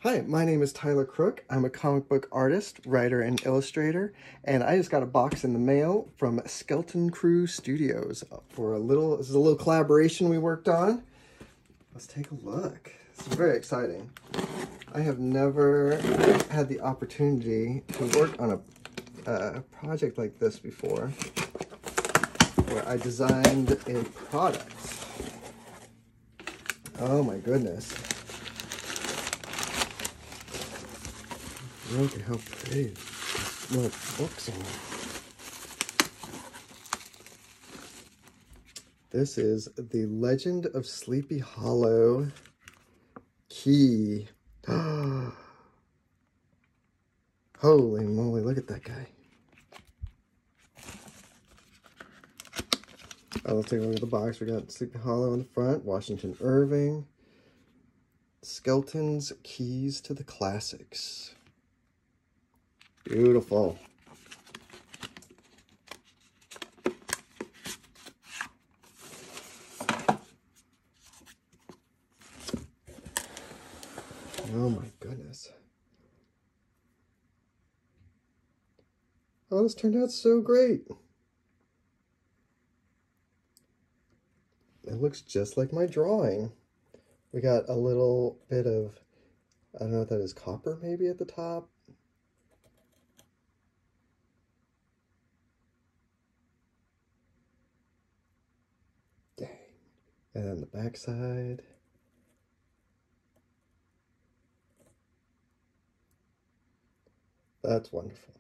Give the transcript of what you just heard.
Hi, my name is Tyler Crook. I'm a comic book artist, writer, and illustrator, and I just got a box in the mail from Skelton Crew Studios for this is a little collaboration we worked on. Let's take a look. This is very exciting. I have never had the opportunity to work on a project like this before, where I designed a product. Oh my goodness. Look at how pretty this little book's on. This is the Legend of Sleepy Hollow Key. Holy moly, look at that guy. Let's take a look at the box. We got Sleepy Hollow in the front, Washington Irving, Skelton's Keys to the Classics. Beautiful. Oh my goodness. Oh, this turned out so great. It looks just like my drawing. We got a little bit of, I don't know what that is, copper maybe at the top. Dang. And then the back side. That's wonderful.